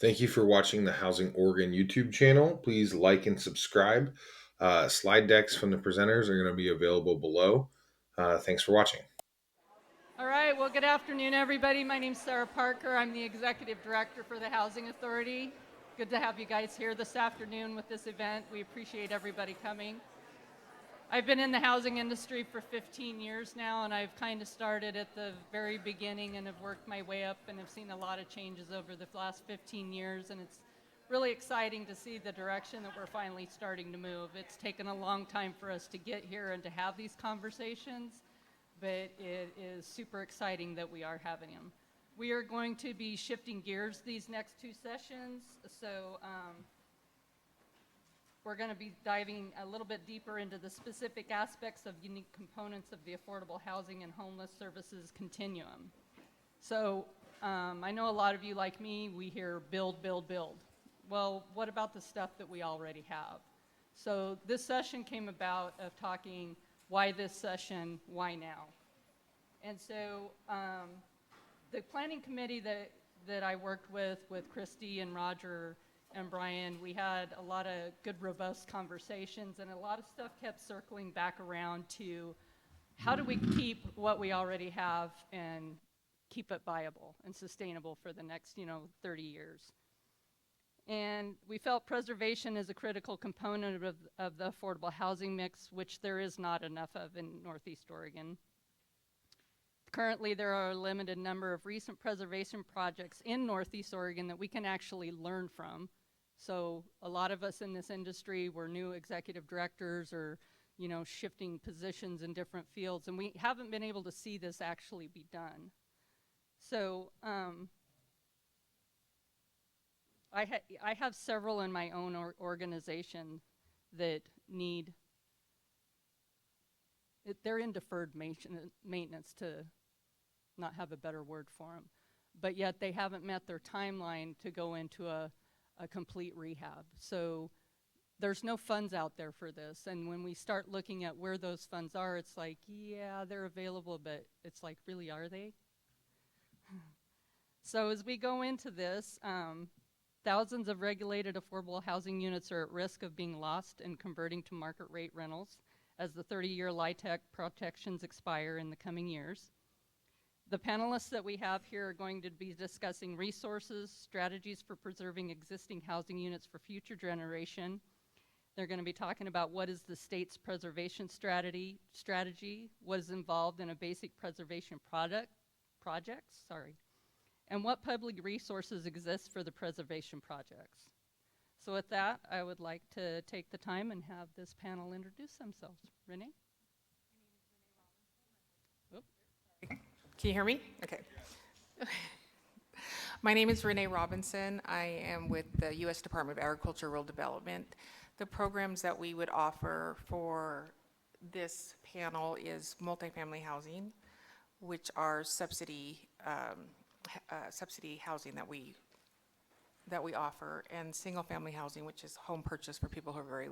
Thank you for watching the Housing Oregon YouTube channel. Please like and subscribe. Slide decks from the presenters are going to be available below. Thanks for watching. All right, well, good afternoon, everybody. My name's Sarah Parker. I'm the Executive Director for the Housing Authority. Good to have you guys here this afternoon with this event. We appreciate everybody coming. I've been in the housing industry for 15 years now, and I've kind of started at the very beginning and have worked my way up and have seen a lot of changes over the last 15 years, and it's really exciting to see the direction that we're finally starting to move. It's taken a long time for us to get here and to have these conversations, but it is super exciting that we are having them. We are going to be shifting gears these next two sessions, so we're going to be diving a little bit deeper into the specific aspects of unique components of the affordable housing and homeless services continuum. So I know a lot of you, like me, we hear build, build, build. Well, what about the stuff that we already have? So this session came about of talking why this session, why now? And so the planning committee that I worked with Christy and Roger and Brian, we had a lot of good, robust conversations, and a lot of stuff kept circling back around to how do we keep what we already have and keep it viable and sustainable for the next, 30 years. And we felt preservation is a critical component of the affordable housing mix, which there is not enough of in Northeast Oregon. Currently, there are a limited number of recent preservation projects in Northeast Oregon that we can actually learn from. So a lot of us in this industry were new executive directors or, shifting positions in different fields, and we haven't been able to see this actually be done. So I have several in my own organization that need, they're in deferred maintenance, to not have a better word for them, but yet they haven't met their timeline to go into a complete rehab. So there's no funds out there for this, and when we start looking at where those funds are, it's like, yeah, they're available, but it's like, really, are they? So as we go into this, thousands of regulated affordable housing units are at risk of being lost and converting to market rate rentals as the 30-year LIHTC protections expire in the coming years. The panelists that we have here are going to be discussing resources, strategies for preserving existing housing units for future generation. They're going to be talking about what is the state's preservation strategy, what is involved in a basic preservation project, and what public resources exist for the preservation projects. So with that, I would like to take the time and have this panel introduce themselves. Renee? Can you hear me? Okay. My name is Renee Robinson. I am with the U.S. Department of Agriculture and Rural Development. The programs that we would offer for this panel is multifamily housing, which are subsidy housing that we offer, and single-family housing, which is home purchase for people who are very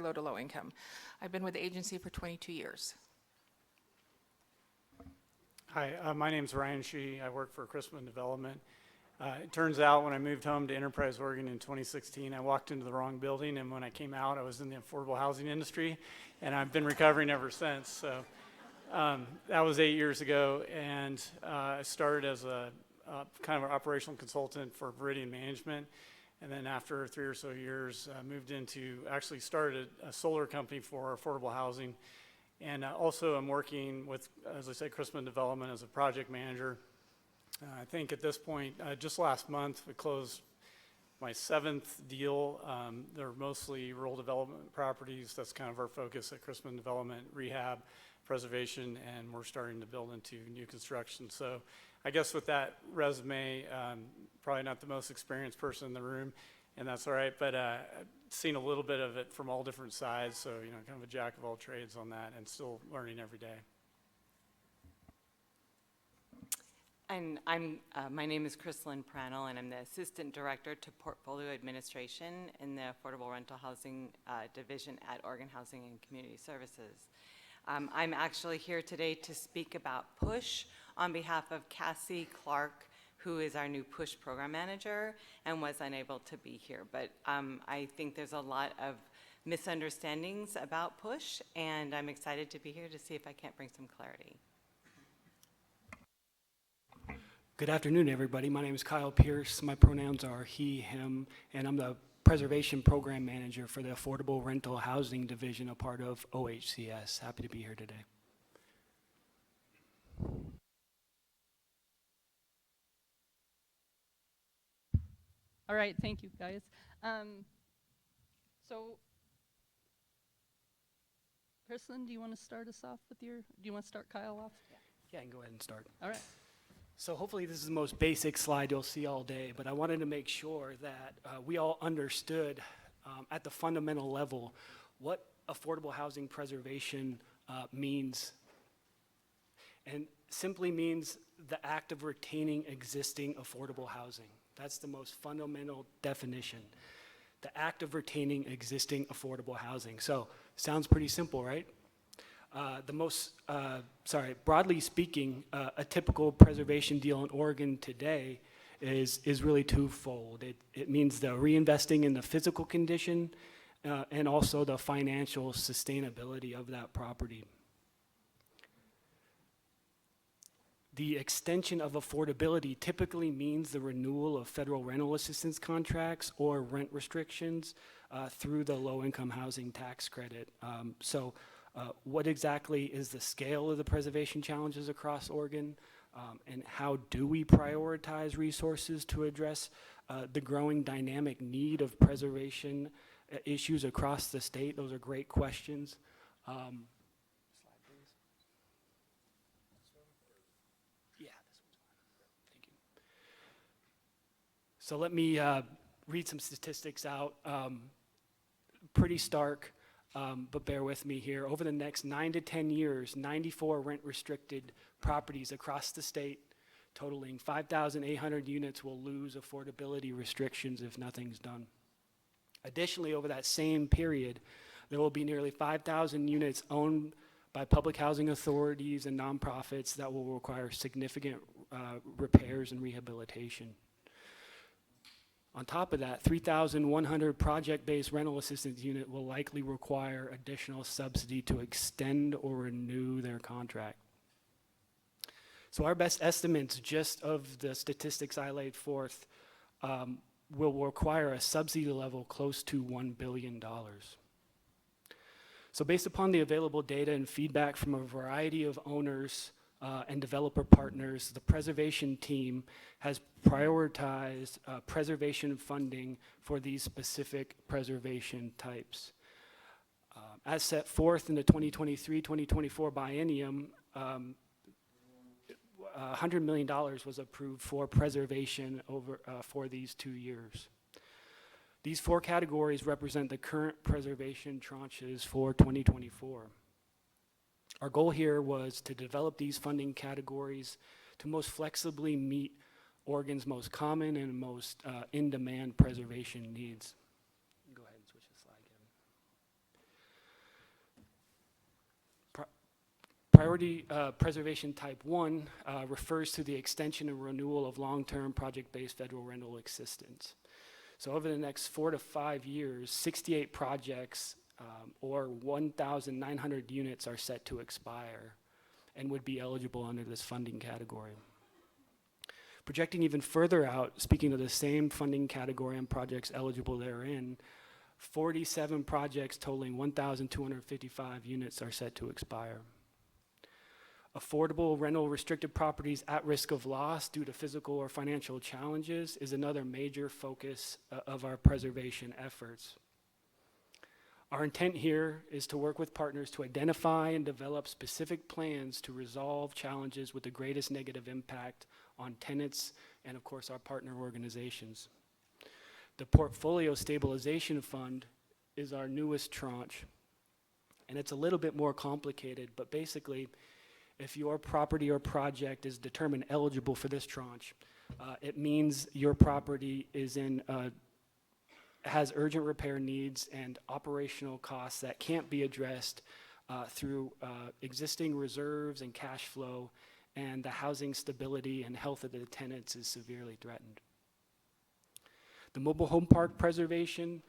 low to low income. I've been with the agency for 22 years. Hi, my name's Ryan Shee. I work for Chrislyn Development. It turns out when I moved home to Enterprise, Oregon in 2016, I walked into the wrong building, and when I came out, I was in the affordable housing industry, and I've been recovering ever since. So that was 8 years ago, and I started as a kind of an operational consultant for Viridian Management, and then after 3 or so years, moved into, actually started a solar company for affordable housing. And also I'm working with, as I said, Chrislyn Development as a project manager. I think at this point, just last month, we closed my 7th deal. They're mostly rural development properties. That's kind of our focus at Chrislyn Development, rehab, preservation, and we're starting to build into new construction. So I guess with that resume, probably not the most experienced person in the room, and that's all right, but I've seen a little bit of it from all different sides, so kind of a jack of all trades on that, and still learning every day. And my name is Chrislyn Prantl, and I'm the Assistant Director to Portfolio Administration in the Affordable Rental Housing Division at Oregon Housing and Community Services. I'm actually here today to speak about PUSH on behalf of Cassie Clark, who is our new PUSH program manager and was unable to be here. But I think there's a lot of misunderstandings about PUSH, and I'm excited to be here to see if I can't bring some clarity. Good afternoon, everybody. My name is Kyle Pierce. My pronouns are he, him, and I'm the Preservation Program Manager for the Affordable Rental Housing Division, a part of OHCS. Happy to be here today. All right, thank you, guys. So, Chrislyn, do you want to start us off with do you want to start Kyle off? Yeah, I can go ahead and start. All right. So hopefully this is the most basic slide you'll see all day, but I wanted to make sure that we all understood at the fundamental level what affordable housing preservation means. And simply means the act of retaining existing affordable housing. That's the most fundamental definition. The act of retaining existing affordable housing. So, sounds pretty simple, right? Broadly speaking, a typical preservation deal in Oregon today is really twofold. It means the reinvesting in the physical condition and also the financial sustainability of that property. The extension of affordability typically means the renewal of federal rental assistance contracts or rent restrictions through the low-income housing tax credit. What exactly is the scale of the preservation challenges across Oregon, and how do we prioritize resources to address the growing dynamic need of preservation issues across the state? Those are great questions. Slide, please. Yeah, this one's fine. Thank you. So let me read some statistics out. Pretty stark. But bear with me here. Over the next 9 to 10 years, 94 rent-restricted properties across the state, totaling 5,800 units, will lose affordability restrictions if nothing's done. Additionally, over that same period, there will be nearly 5,000 units owned by public housing authorities and nonprofits that will require significant repairs and rehabilitation. On top of that, 3,100 project-based rental assistance unit will likely require additional subsidy to extend or renew their contract. So our best estimates just of the statistics I laid forth will require a subsidy level close to $1 billion. So based upon the available data and feedback from a variety of owners and developer partners, the preservation team has prioritized preservation funding for these specific preservation types. As set forth in the 2023-2024 biennium, $100 million was approved for preservation for these 2 years. These 4 categories represent the current preservation tranches for 2024. Our goal here was to develop these funding categories to most flexibly meet Oregon's most common and most in-demand preservation needs. Go ahead and switch the slide, Kevin. Priority preservation type 1 refers to the extension and renewal of long-term project-based federal rental assistance. So over the next 4 to 5 years, 68 projects or 1,900 units are set to expire and would be eligible under this funding category. Projecting even further out, speaking of the same funding category and projects eligible therein, 47 projects totaling 1,255 units are set to expire. Affordable rental restricted properties at risk of loss due to physical or financial challenges is another major focus of our preservation efforts. Our intent here is to work with partners to identify and develop specific plans to resolve challenges with the greatest negative impact on tenants and, of course, our partner organizations. The Portfolio Stabilization Fund is our newest tranche, and it's a little bit more complicated, but basically, if your property or project is determined eligible for this tranche, it means your property is has urgent repair needs and operational costs that can't be addressed through existing reserves and cash flow, and the housing stability and health of the tenants is severely threatened. The mobile home park preservation,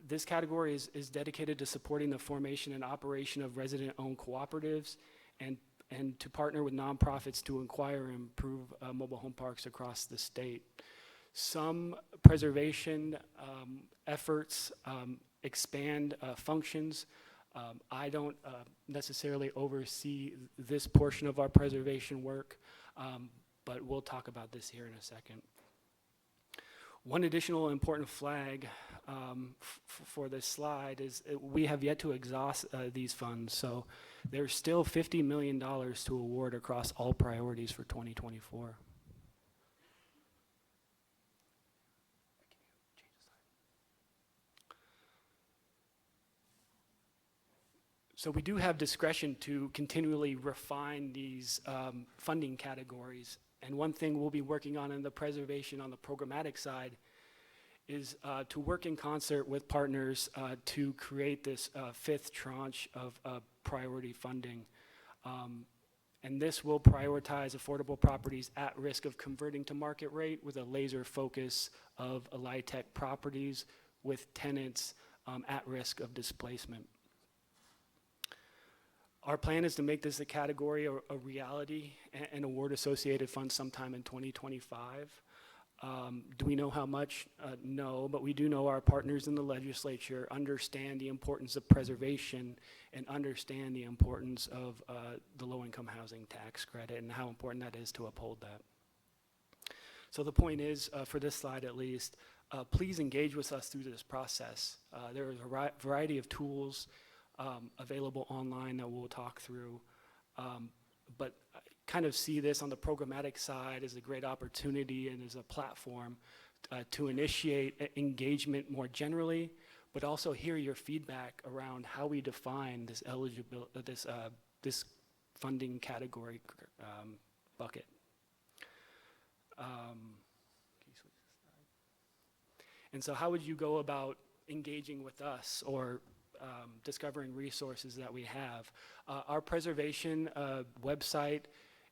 this category is dedicated to supporting the formation and operation of resident-owned cooperatives and to partner with nonprofits to acquire and improve mobile home parks across the state. Some preservation efforts expand functions. I don't necessarily oversee this portion of our preservation work, but we'll talk about this here in a second. One additional important flag for this slide is we have yet to exhaust these funds, so there's still $50 million to award across all priorities for 2024. So we do have discretion to continually refine these funding categories. And one thing we'll be working on in the preservation on the programmatic side is to work in concert with partners to create this fifth tranche of priority funding. And this will prioritize affordable properties at risk of converting to market rate with a laser focus of LIHTC properties with tenants at risk of displacement. Our plan is to make this a category, a reality, and award associated funds sometime in 2025. Do we know how much? No, but we do know our partners in the legislature understand the importance of preservation and understand the importance of the low-income housing tax credit and how important that is to uphold that. So the point is, for this slide at least, please engage with us through this process. There is a variety of tools available online that we'll talk through, but I kind of see this on the programmatic side as a great opportunity and as a platform to initiate engagement more generally, but also hear your feedback around how we define this this funding category bucket. And so how would you go about engaging with us or discovering resources that we have? Our preservation website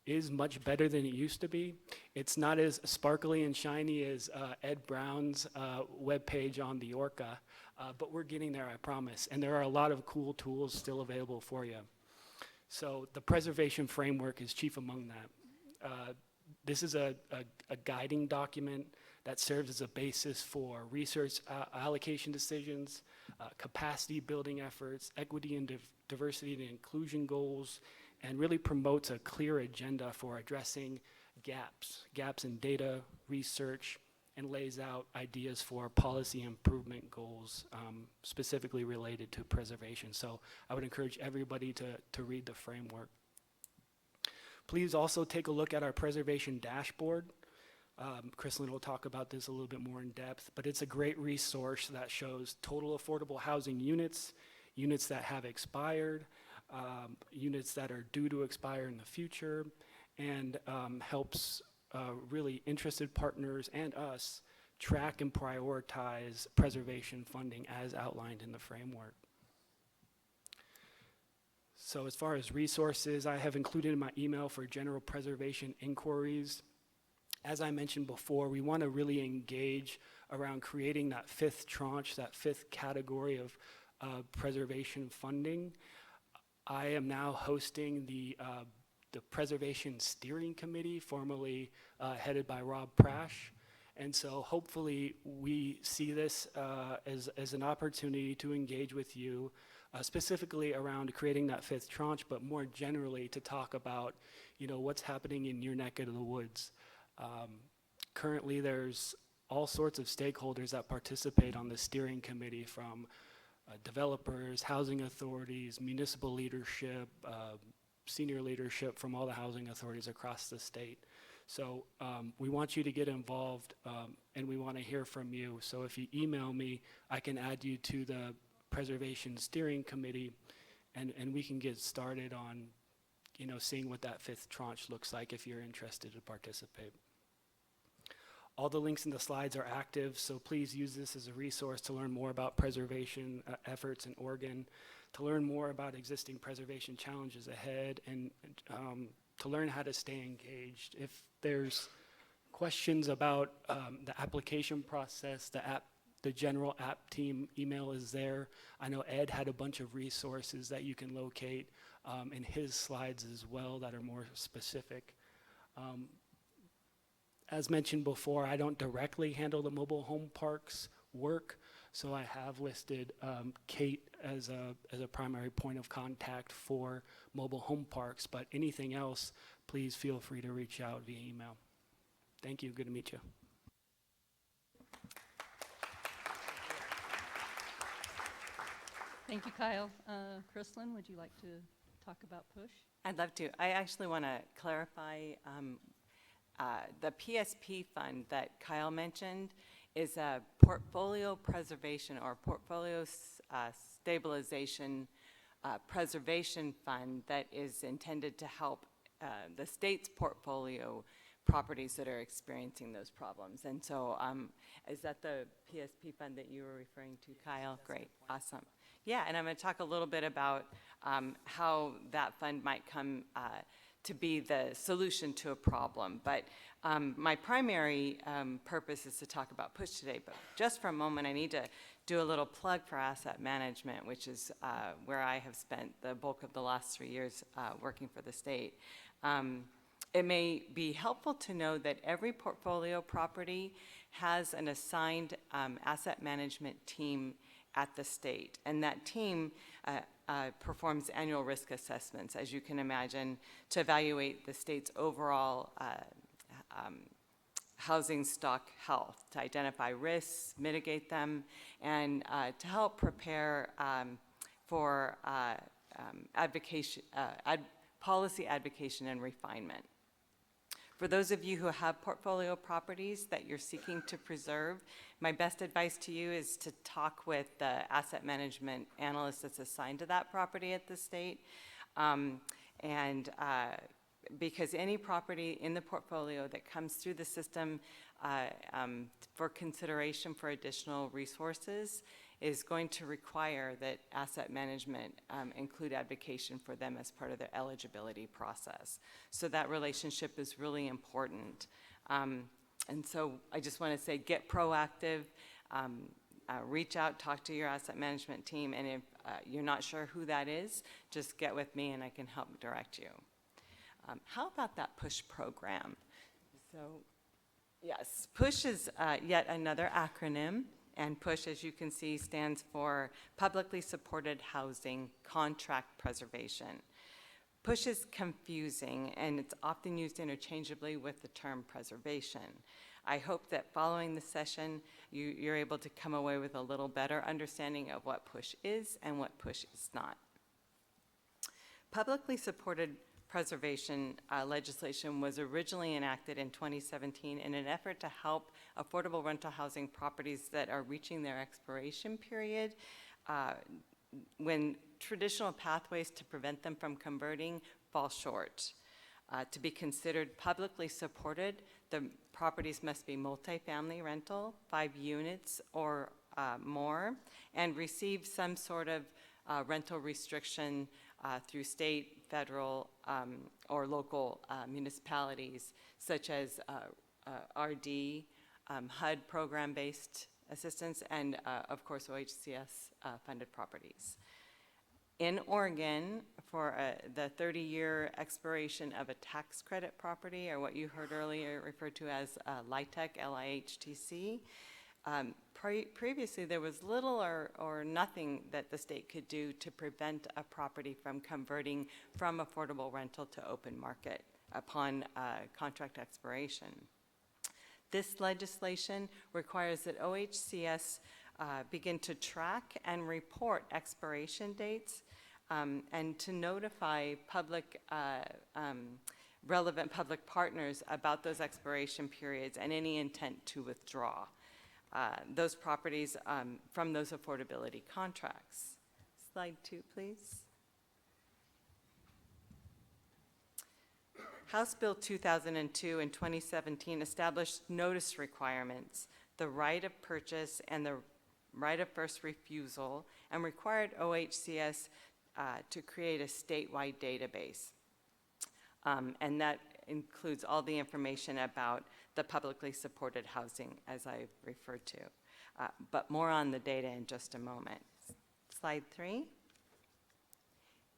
is much better than it used to be. It's not as sparkly and shiny as Ed Brown's webpage on the Orca, but we're getting there, I promise. And there are a lot of cool tools still available for you. So the preservation framework is chief among that. This is a guiding document that serves as a basis for research allocation decisions, capacity building efforts, equity and diversity and inclusion goals, and really promotes a clear agenda for addressing gaps in data, research, and lays out ideas for policy improvement goals specifically related to preservation. So I would encourage everybody to read the framework. Please also take a look at our preservation dashboard. Chrislyn will talk about this a little bit more in depth, but it's a great resource that shows total affordable housing units, units that have expired, units that are due to expire in the future, and helps really interested partners and us track and prioritize preservation funding as outlined in the framework. So as far as resources, I have included in my email for general preservation inquiries. As I mentioned before, we want to really engage around creating that fifth tranche, that fifth category of preservation funding. I am now hosting the Preservation Steering Committee, formerly headed by Rob Prash. And so hopefully we see this as an opportunity to engage with you, specifically around creating that fifth tranche, but more generally to talk about, what's happening in your neck of the woods. Currently, there's all sorts of stakeholders that participate on the steering committee, from developers, housing authorities, municipal leadership, senior leadership from all the housing authorities across the state. So we want you to get involved, and we want to hear from you. So if you email me, I can add you to the Preservation Steering Committee, and we can get started on seeing what that fifth tranche looks like if you're interested to participate. All the links in the slides are active, so please use this as a resource to learn more about preservation efforts in Oregon. to learn more about existing preservation challenges ahead and to learn how to stay engaged. If there's questions about the application process, the general app team email is there. I know Ed had a bunch of resources that you can locate in his slides as well that are more specific. As mentioned before, I don't directly handle the mobile home parks work, so I have listed Kate as a primary point of contact for mobile home parks, but anything else, please feel free to reach out via email. Thank you, good to meet you. Thank you, Kyle. Chrislyn, would you like to talk about PUSH? I'd love to. I actually want to clarify the PSP fund that Kyle mentioned is a portfolio preservation or portfolio stabilization preservation fund that is intended to help the state's portfolio properties that are experiencing those problems. And so is that the PSP fund that you were referring to, Kyle? Great, awesome. Yeah, and I'm going to talk a little bit about how that fund might come to be the solution to a problem. But my primary purpose is to talk about PUSH today. But just for a moment, I need to do a little plug for asset management, which is where I have spent the bulk of the last 3 years working for the state. It may be helpful to know that every portfolio property has an assigned asset management team at the state, and that team performs annual risk assessments, as you can imagine, to evaluate the state's overall housing stock health, to identify risks, mitigate them, and to help prepare for policy advocation and refinement. For those of you who have portfolio properties that you're seeking to preserve, my best advice to you is to talk with the asset management analyst that's assigned to that property at the state. Because any property in the portfolio that comes through the system for consideration for additional resources is going to require that asset management include advocation for them as part of their eligibility process. So that relationship is really important. And so I just want to say, get proactive, reach out, talk to your asset management team, and if you're not sure who that is, just get with me and I can help direct you. How about that PUSH program? So yes, PUSH is yet another acronym. And PUSH, as you can see, stands for Publicly Supported Housing Contract Preservation. PUSH is confusing, and it's often used interchangeably with the term preservation. I hope that following the session, you're able to come away with a little better understanding of what PUSH is and what PUSH is not. Publicly supported preservation legislation was originally enacted in 2017 in an effort to help affordable rental housing properties that are reaching their expiration period when traditional pathways to prevent them from converting fall short. To be considered publicly supported, the properties must be multifamily rental, 5 units or more, and receive some sort of rental restriction through state, federal, or local municipalities, such as RD, HUD program-based assistance, and of course OHCS funded properties. In Oregon, for the 30-year expiration of a tax credit property, or what you heard earlier referred to as LIHTC, L-I-H-T-C, previously there was little or nothing that the state could do to prevent a property from converting from affordable rental to open market upon contract expiration. This legislation requires that OHCS begin to track and report expiration dates and to notify relevant public partners about those expiration periods and any intent to withdraw those properties from those affordability contracts. Slide 2, please. House Bill 2002 in 2017 established notice requirements, the right of purchase, and the right of first refusal, and required OHCS to create a statewide database. And that includes all the information about the publicly supported housing, as I referred to. But more on the data in just a moment. Slide 3.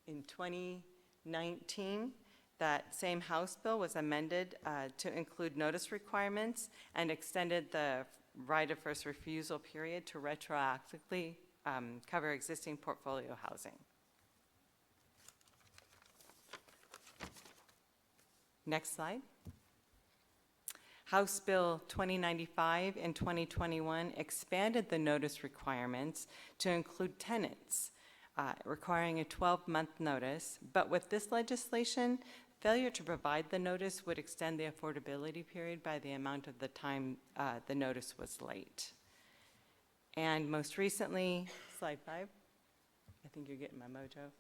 In 2019, that same House bill was amended to include notice requirements and extended the right of first refusal period to retroactively cover existing portfolio housing. Next slide. House Bill 2095 in 2021 expanded the notice requirements to include tenants, requiring a 12-month notice. But with this legislation, failure to provide the notice would extend the affordability period by the amount of the time the notice was late. And most recently, slide 5, I think you're getting my mojo.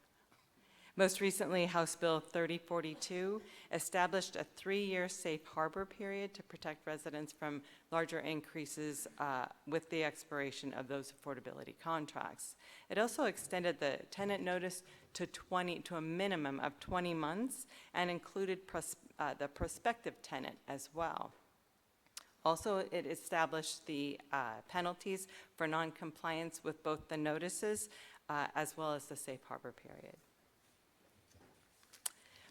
Most recently, House Bill 3042 established a 3-year safe harbor period to protect residents from larger increases with the expiration of those affordability contracts. It also extended the tenant notice to a minimum of 20 months and included the prospective tenant as well. Also, it established the penalties for noncompliance with both the notices as well as the safe harbor period.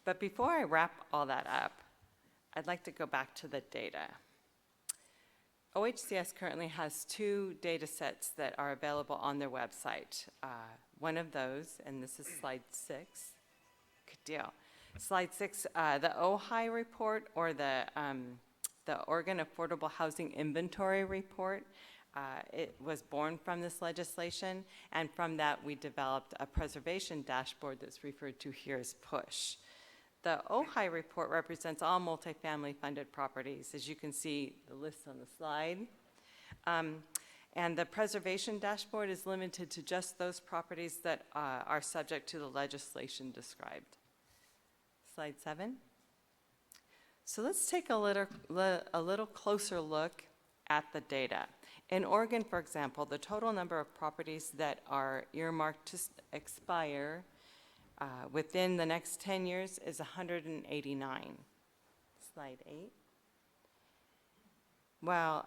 But before I wrap all that up, I'd like to go back to the data. OHCS currently has 2 data sets that are available on their website. One of those, and this is slide 6, good deal. Slide 6, the OHI report, or the Oregon Affordable Housing Inventory Report. It was born from this legislation, and from that we developed a preservation dashboard that's referred to here as PUSH. The OHI report represents all multifamily funded properties, as you can see the list on the slide. And the preservation dashboard is limited to just those properties that are subject to the legislation described. Slide 7. So let's take a little closer look at the data. In Oregon, for example, the total number of properties that are earmarked to expire within the next 10 years is 189. Slide 8. Well,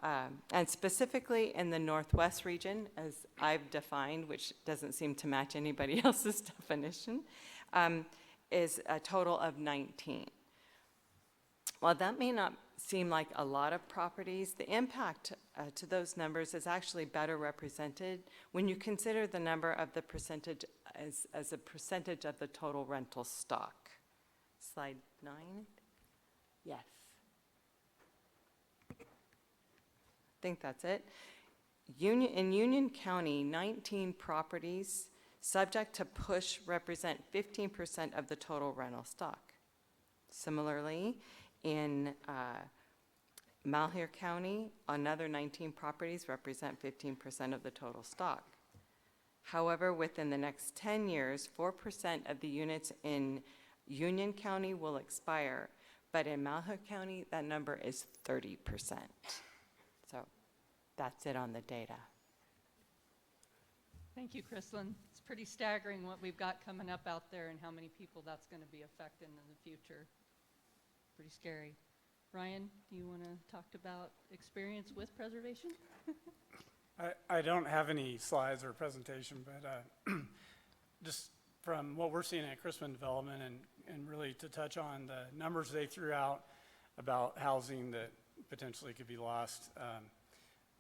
and specifically in the Northwest region, as I've defined, which doesn't seem to match anybody else's definition, is a total of 19. While that may not seem like a lot of properties, the impact to those numbers is actually better represented when you consider the number of the percentage as a percentage of the total rental stock. Slide 9. Yes. I think that's it. In Union County, 19 properties subject to PUSH represent 15% of the total rental stock. Similarly, in Malheur County, another 19 properties represent 15% of the total stock. However, within the next 10 years, 4% of the units in Union County will expire, but in Malheur County, that number is 30%. So that's it on the data. Thank you, Chrislyn. It's pretty staggering what we've got coming up out there and how many people that's going to be affecting in the future. Pretty scary. Ryan, do you want to talk about experience with preservation? I don't have any slides or presentation, but just from what we're seeing at Chrislyn Development and really to touch on the numbers they threw out about housing that potentially could be lost.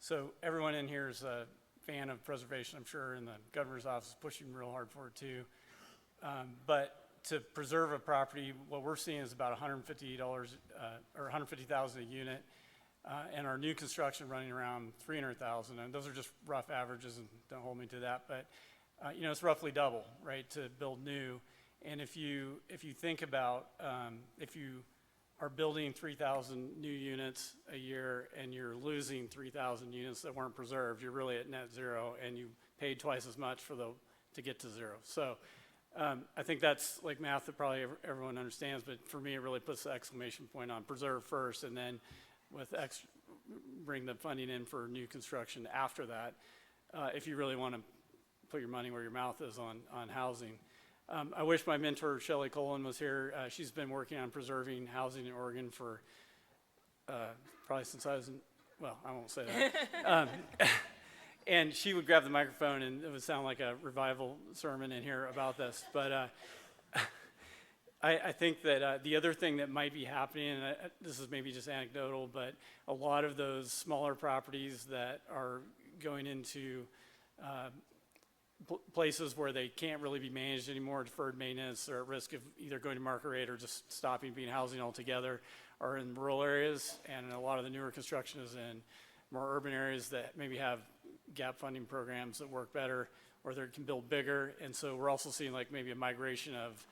So everyone in here is a fan of preservation, I'm sure, and the governor's office is pushing real hard for it too. But to preserve a property, what we're seeing is about $150 or $150,000 a unit. And our new construction running around $300,000, and those are just rough averages, and don't hold me to that. But you know, it's roughly double, right, to build new. And if you think about if you are building 3,000 new units a year and you're losing 3,000 units that weren't preserved, you're really at net zero, and you paid twice as much to get to zero. So I think that's like math that probably everyone understands, but for me, it really puts the exclamation point on preserve first, and then with bring the funding in for new construction after that. if you really want to put your money where your mouth is on housing. I wish my mentor, Shelley Colin, was here. She's been working on preserving housing in Oregon for probably since I was well, I won't say that. And she would grab the microphone and it would sound like a revival sermon in here about this. But I think that the other thing that might be happening, and this is maybe just anecdotal, but a lot of those smaller properties that are going into places where they can't really be managed anymore, deferred maintenance, or at risk of either going to market rate or just stopping being housing altogether, are in rural areas, and a lot of the newer construction is in more urban areas that maybe have gap funding programs that work better, or they can build bigger. And so we're also seeing like maybe a migration of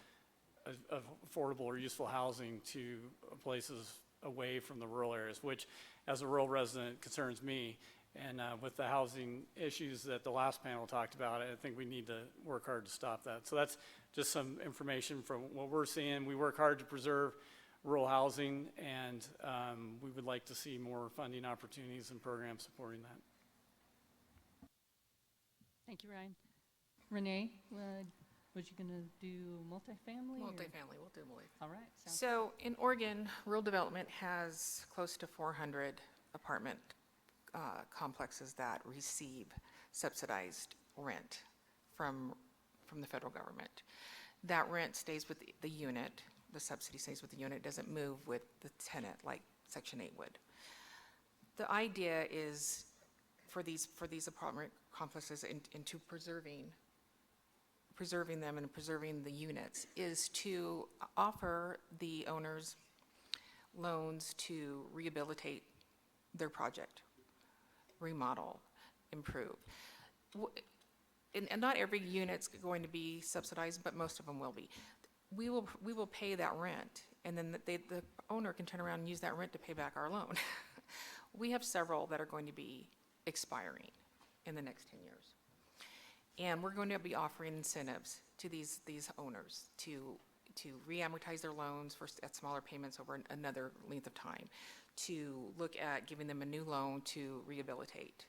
affordable or useful housing to places away from the rural areas, which as a rural resident concerns me. And with the housing issues that the last panel talked about, I think we need to work hard to stop that. So that's just some information from what we're seeing. We work hard to preserve rural housing, and we would like to see more funding opportunities and programs supporting that. Thank you, Ryan. Renee, was you going to do multifamily? Multifamily, we'll do multifamily. All right. Sounds So in Oregon, rural development has close to 400 apartment complexes that receive subsidized rent from the federal government. That rent stays with the unit, the subsidy stays with the unit, doesn't move with the tenant like Section 8 would. The idea is for these apartment complexes into preserving them and preserving the units is to offer the owners loans to rehabilitate their project, remodel, improve. And not every unit's going to be subsidized, but most of them will be. We will pay that rent, and then the owner can turn around and use that rent to pay back our loan. We have several that are going to be expiring in the next 10 years. And we're going to be offering incentives to these owners to re-amortize their loans at smaller payments over another length of time, to look at giving them a new loan to rehabilitate.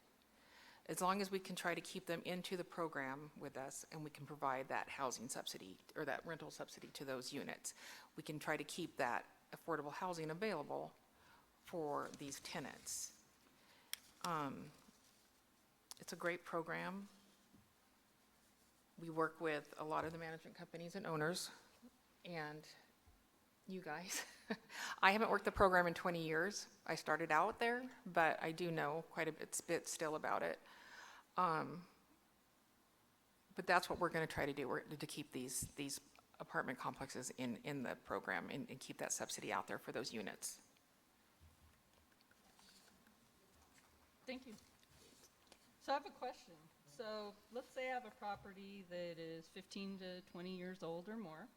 As long as we can try to keep them into the program with us and we can provide that housing subsidy or that rental subsidy to those units, we can try to keep that affordable housing available for these tenants. It's a great program. We work with a lot of the management companies and owners, and you guys. I haven't worked the program in 20 years. I started out there, but I do know quite a bit still about it. But that's what we're going to try to do, to keep these apartment complexes in the program and keep that subsidy out there for those units. Thank you. So I have a question. So let's say I have a property that is 15 to 20 years old or more.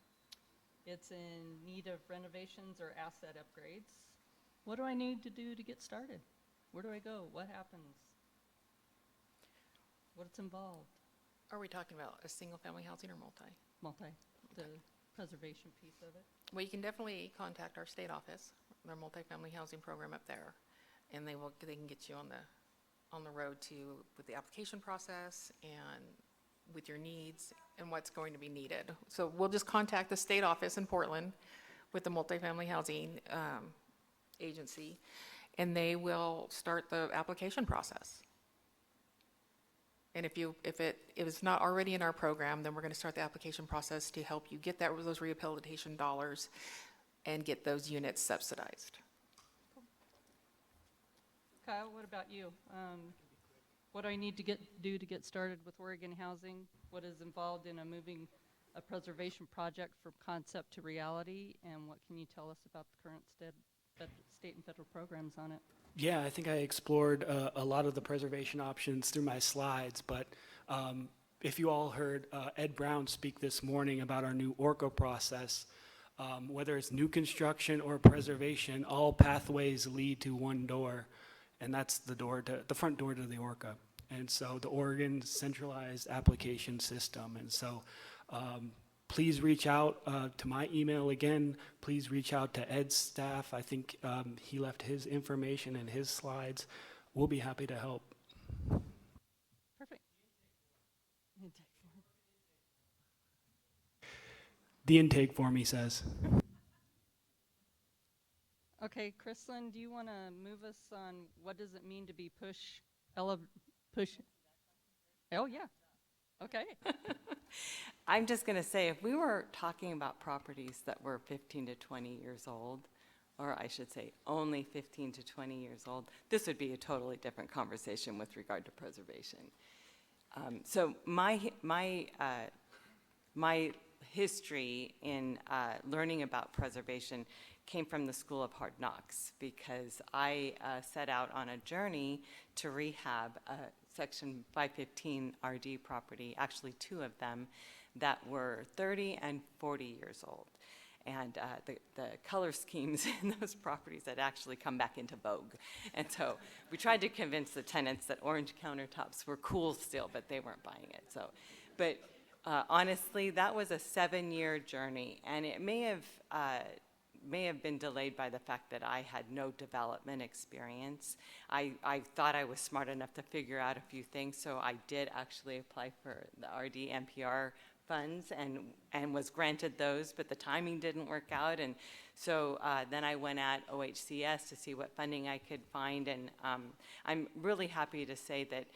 It's in need of renovations or asset upgrades. What do I need to do to get started? Where do I go? What happens? What's involved? Are we talking about a single-family housing or multi? The preservation piece of it. Well, you can definitely contact our state office, their multifamily housing program up there, and they can get you on the road with the application process and with your needs and what's going to be needed. So we'll just contact the state office in Portland with the multifamily housing agency, and they will start the application process. And if it's not already in our program, then we're going to start the application process to help you get those rehabilitation dollars and get those units subsidized. Kyle, what about you? What do I need to do to get started with Oregon Housing? What is involved in moving a preservation project from concept to reality? And what can you tell us about the current state and federal programs on it? Yeah, I think I explored a lot of the preservation options through my slides, but if you all heard Ed Brown speak this morning about our new ORCA process, whether it's new construction or preservation, all pathways lead to one door, and that's the front door to the ORCA. And so the Oregon Centralized Application System. And so please reach out to my email again. Please reach out to Ed's staff. I think he left his information and his slides. We'll be happy to help. Perfect. The intake form, he says. Okay, Chrislyn, do you want to move us on what does it mean to be push? Oh, yeah. Okay. I'm just going to say, if we were talking about properties that were 15 to 20 years old, or I should say only 15 to 20 years old, this would be a totally different conversation with regard to preservation. So my history in learning about preservation came from the School of Hard Knocks, because I set out on a journey to rehab a Section 515 RD property, actually two of them, that were 30 and 40 years old. And the color schemes in those properties had actually come back into vogue. And so we tried to convince the tenants that orange countertops were cool still, but they weren't buying it. So, but honestly, that was a 7-year journey, and it may have been delayed by the fact that I had no development experience. I thought I was smart enough to figure out a few things, so I did actually apply for the RD NPR funds and was granted those, but the timing didn't work out. And so then I went at OHCS to see what funding I could find, and I'm really happy to say that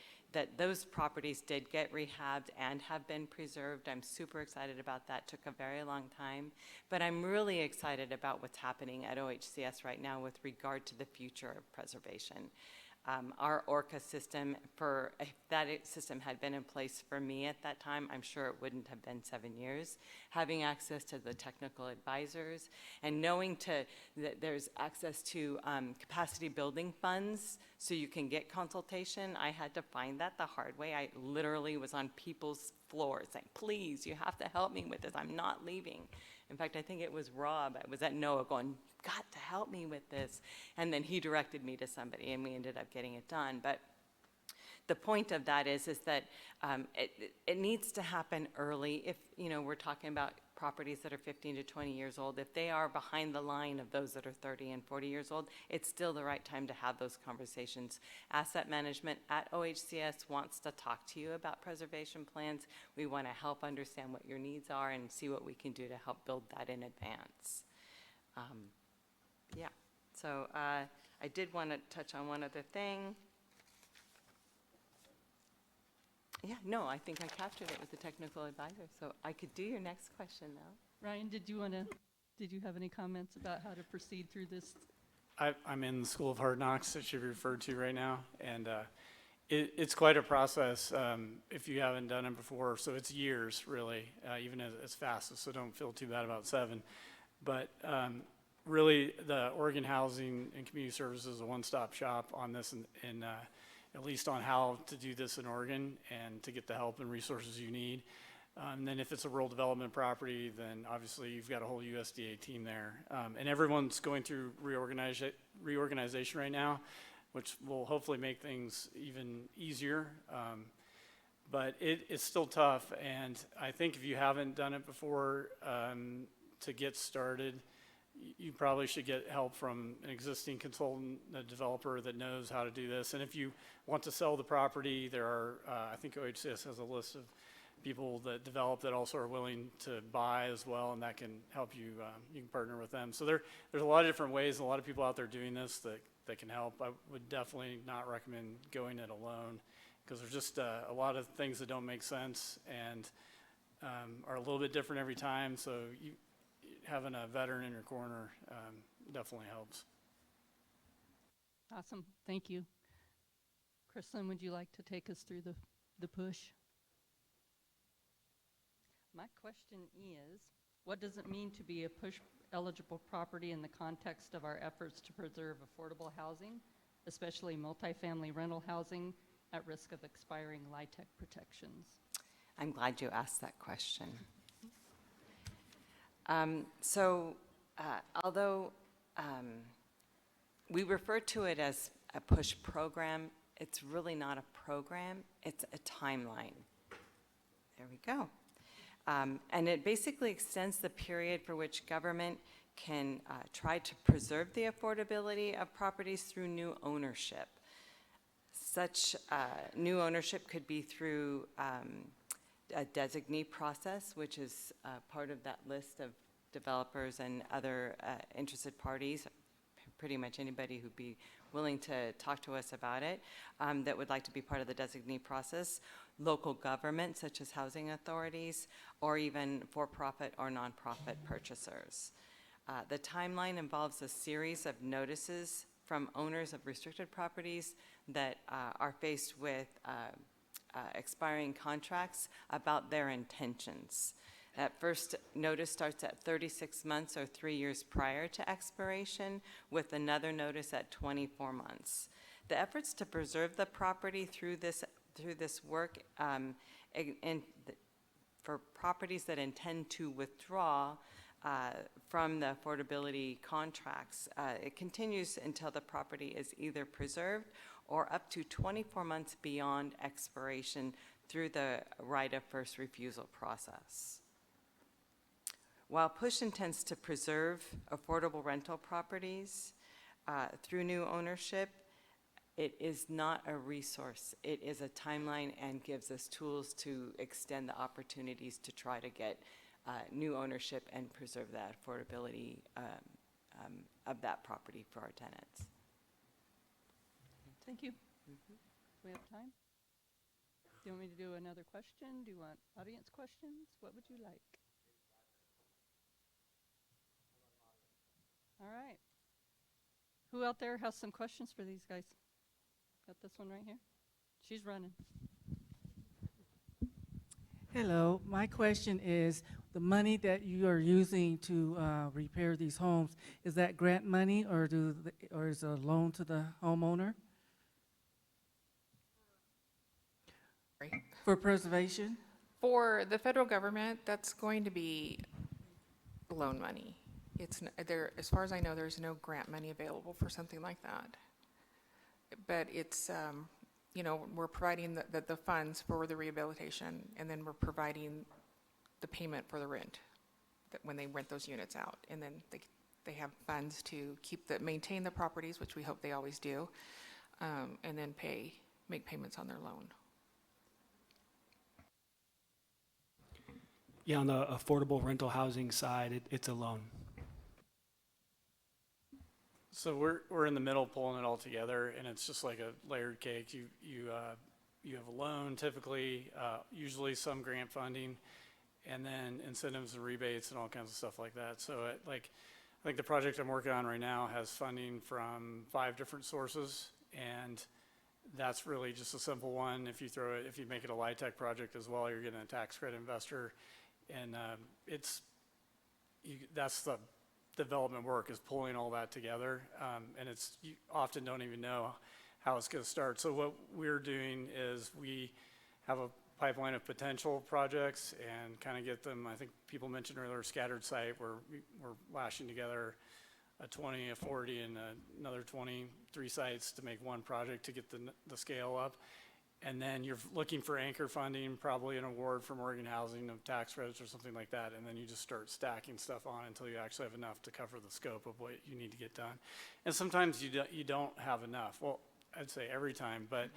those properties did get rehabbed and have been preserved. I'm super excited about that. Took a very long time, but I'm really excited about what's happening at OHCS right now with regard to the future of preservation. Our ORCA system, if that system had been in place for me at that time, I'm sure it wouldn't have been 7 years. Having access to the technical advisors and knowing that there's access to capacity building funds so you can get consultation, I had to find that the hard way. I literally was on people's floors saying, please, you have to help me with this. I'm not leaving. In fact, I think it was Rob. I was at NOAA going, got to help me with this. And then he directed me to somebody, and we ended up getting it done. But the point of that is that it needs to happen early. If we're talking about properties that are 15 to 20 years old, if they are behind the line of those that are 30 and 40 years old, it's still the right time to have those conversations. Asset management at OHCS wants to talk to you about preservation plans. We want to help understand what your needs are and see what we can do to help build that in advance. Yeah, so I did want to touch on one other thing. Yeah, no, I think I captured it with the technical advisor, so I could do your next question now. Ryan, did you have any comments about how to proceed through this? I'm in the School of Hard Knocks that you referred to right now, and it's quite a process if you haven't done it before. So it's years, really, even as fast, so don't feel too bad about 7. But really, the Oregon Housing and Community Services is a one-stop shop on this, and at least on how to do this in Oregon and to get the help and resources you need. And then if it's a rural development property, then obviously you've got a whole USDA team there. And everyone's going through reorganization right now, which will hopefully make things even easier. But it's still tough, and I think if you haven't done it before, to get started, you probably should get help from an existing consultant, a developer that knows how to do this. And if you want to sell the property, there are, I think OHCS has a list of people that develop that also are willing to buy as well, and that can help you. You can partner with them. So there's a lot of different ways, and a lot of people out there doing this that can help. I would definitely not recommend going it alone, because there's just a lot of things that don't make sense and are a little bit different every time. So having a veteran in your corner definitely helps. Awesome, thank you. Chrislyn, would you like to take us through the push? My question is, what does it mean to be a push-eligible property in the context of our efforts to preserve affordable housing, especially multifamily rental housing at risk of expiring LIHTC protections? I'm glad you asked that question. Although we refer to it as a push program, it's really not a program, it's a timeline. There we go. And it basically extends the period for which government can try to preserve the affordability of properties through new ownership. Such new ownership could be through a designee process, which is part of that list of developers and other interested parties, pretty much anybody who'd be willing to talk to us about it, that would like to be part of the designee process, local government such as housing authorities, or even for-profit or nonprofit purchasers. The timeline involves a series of notices from owners of restricted properties that are faced with expiring contracts about their intentions. That first notice starts at 36 months or 3 years prior to expiration, with another notice at 24 months. The efforts to preserve the property through this work for properties that intend to withdraw from the affordability contracts, it continues until the property is either preserved or up to 24 months beyond expiration through the right of first refusal process. While PUSH intends to preserve affordable rental properties through new ownership, it is not a resource. It is a timeline and gives us tools to extend the opportunities to try to get new ownership and preserve that affordability of that property for our tenants. Thank you. Do we have time? Do you want me to do another question? Do you want audience questions? What would you like? All right. Who out there has some questions for these guys? Got this one right here. She's running. Hello, my question is, the money that you are using to repair these homes, is that grant money or is it a loan to the homeowner for preservation? For the federal government, that's going to be loan money. It's there, as far as I know, there's no grant money available for something like that. But it's, you know, we're providing the funds for the rehabilitation, and then we're providing the payment for the rent that when they rent those units out, and then they have funds to maintain the properties, which we hope they always do, and then make payments on their loan. Yeah, on the affordable rental housing side, it's a loan. So we're in the middle pulling it all together, and it's just like a layered cake. You have a loan typically, usually some grant funding, and then incentives and rebates and all kinds of stuff like that. So I think the project I'm working on right now has funding from 5 different sources, and that's really just a simple one. If you make it a LIHTC project as well, you're getting a tax credit investor, and that's the development work, is pulling all that together, and you often don't even know how it's going to start. So what we're doing is we have a pipeline of potential projects and kind of get them. I think people mentioned earlier scattered site, where we're lashing together a 20, a 40, and another 23 sites to make one project to get the scale up. And then you're looking for anchor funding, probably an award from Oregon Housing of tax credits or something like that. And then you just start stacking stuff on until you actually have enough to cover the scope of what you need to get done. And sometimes you don't have enough. Well, I'd say every time, but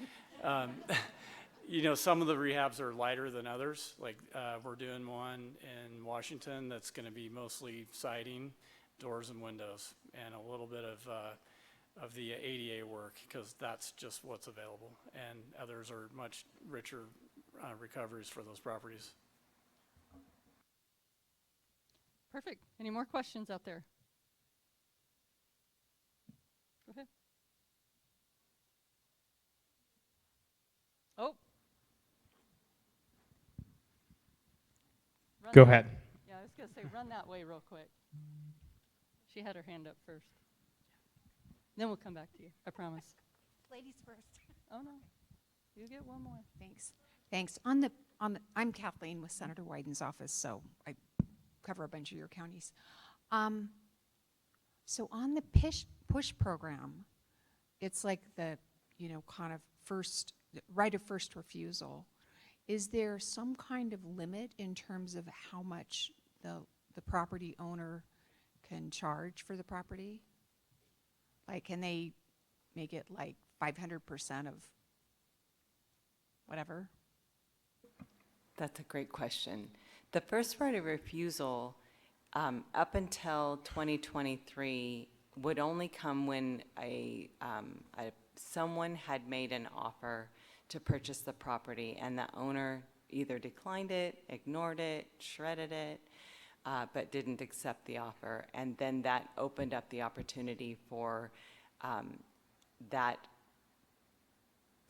you know, some of the rehabs are lighter than others. Like we're doing one in Washington that's going to be mostly siding, doors and windows, and a little bit of the ADA work, because that's just what's available, and others are much richer recoveries for those properties. Perfect. Any more questions out there? Go ahead. Oh. Go ahead. Yeah, I was going to say, run that way real quick. She had her hand up first. Then we'll come back to you, I promise. Ladies first. Oh, no. You get one more. Thanks. Thanks. I'm Kathleen with Senator Wyden's office, so I cover a bunch of your counties. So on the PUSH program, it's like the, you know, kind of right of first refusal. Is there some kind of limit in terms of how much the property owner can charge for the property? Like, can they make it like 500% of whatever? That's a great question. The first right of refusal, up until 2023, would only come when someone had made an offer to purchase the property and the owner either declined it, ignored it, shredded it, but didn't accept the offer. And then that opened up the opportunity for that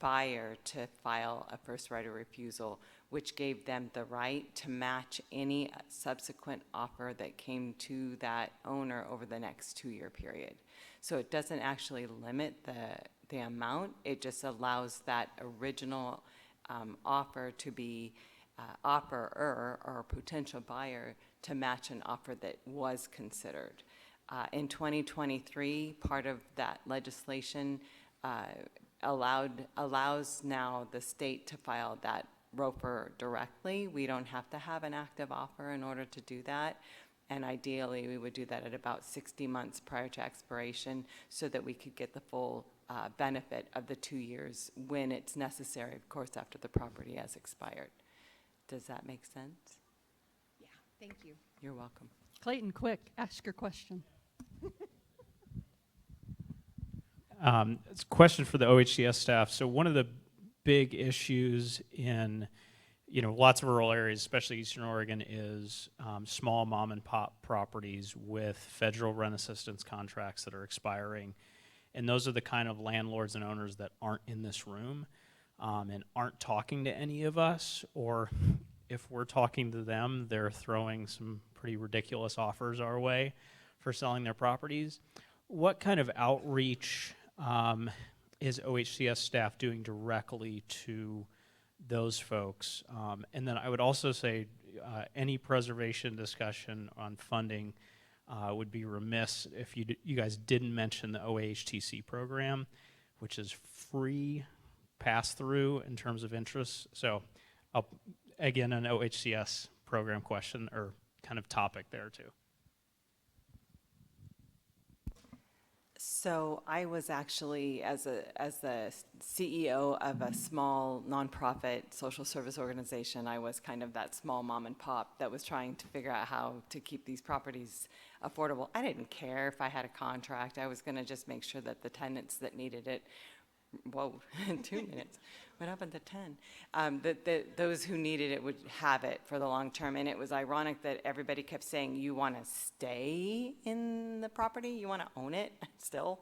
buyer to file a first right of refusal, which gave them the right to match any subsequent offer that came to that owner over the next 2-year period. So it doesn't actually limit the amount, it just allows that original offer to be offerer or potential buyer to match an offer that was considered. In 2023, part of that legislation allows now the state to file that ROFR directly. We don't have to have an active offer in order to do that. And ideally, we would do that at about 60 months prior to expiration so that we could get the full benefit of the 2 years when it's necessary, of course, after the property has expired. Does that make sense? Yeah, thank you. You're welcome. Clayton, quick, ask your question. It's a question for the OHCS staff. So one of the big issues in, lots of rural areas, especially Eastern Oregon, is small mom and pop properties with federal rent assistance contracts that are expiring. And those are the kind of landlords and owners that aren't in this room and aren't talking to any of us, or if we're talking to them, they're throwing some pretty ridiculous offers our way for selling their properties. What kind of outreach is OHCS staff doing directly to those folks? And then I would also say any preservation discussion on funding would be remiss if you guys didn't mention the OHTC program, which is free pass-through in terms of interest. So again, an OHCS program question or kind of topic there too. So I was actually, as the CEO of a small nonprofit social service organization, I was kind of that small mom and pop that was trying to figure out how to keep these properties affordable. I didn't care if I had a contract. I was going to just make sure that the tenants that needed it, whoa, 2 minutes. What happened to 10? That those who needed it would have it for the long term. And it was ironic that everybody kept saying, you want to stay in the property? You want to own it still?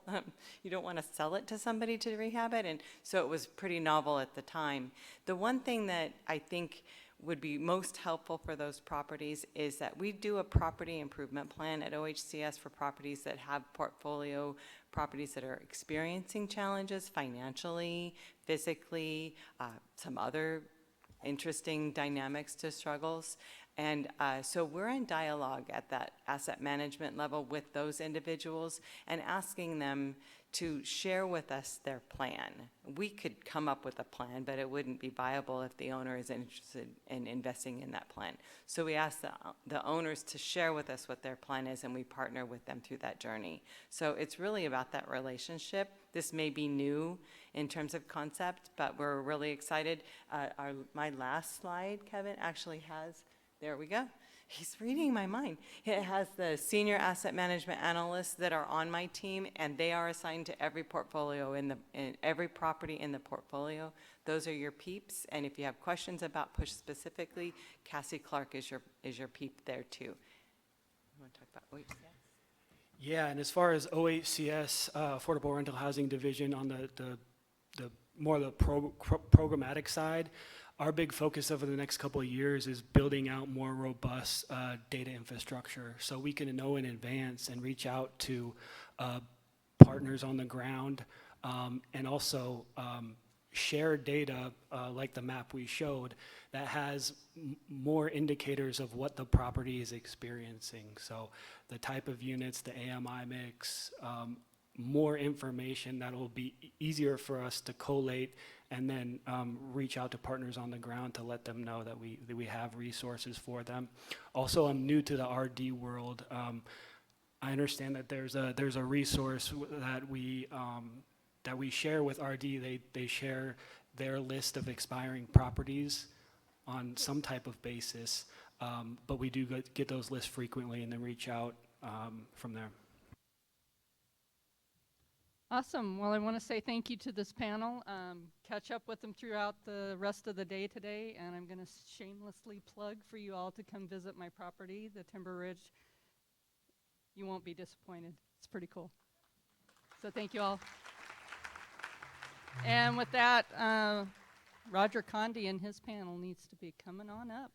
You don't want to sell it to somebody to rehab it? And so it was pretty novel at the time. The one thing that I think would be most helpful for those properties is that we do a property improvement plan at OHCS for properties that have portfolio properties that are experiencing challenges financially, physically, some other interesting dynamics to struggles. And so we're in dialogue at that asset management level with those individuals and asking them to share with us their plan. We could come up with a plan, but it wouldn't be viable if the owner is interested in investing in that plan. So we ask the owners to share with us what their plan is, and we partner with them through that journey. So it's really about that relationship. This may be new in terms of concept, but we're really excited. My last slide, Kevin, actually has, there we go. He's reading my mind. It has the senior asset management analysts that are on my team, and they are assigned to every portfolio in every property in the portfolio. Those are your peeps, and if you have questions about PUSH specifically, Cassie Clark is your peep there too. You want to talk about OHCS? Yeah, and as far as OHCS, Affordable Rental Housing Division, on the more the programmatic side, our big focus over the next couple of years is building out more robust data infrastructure so we can know in advance and reach out to partners on the ground and also share data like the map we showed that has more indicators of what the property is experiencing. So the type of units, the AMI mix, more information that will be easier for us to collate and then reach out to partners on the ground to let them know that we have resources for them. Also, I'm new to the RD world. I understand that there's a resource that we share with RD. They share their list of expiring properties on some type of basis, but we do get those lists frequently and then reach out from there. Awesome. Well, I want to say thank you to this panel. Catch up with them throughout the rest of the day today, and I'm going to shamelessly plug for you all to come visit my property, the Timber Ridge. You won't be disappointed. It's pretty cool. So thank you all. And with that, Roger Condi and his panel needs to be coming on up.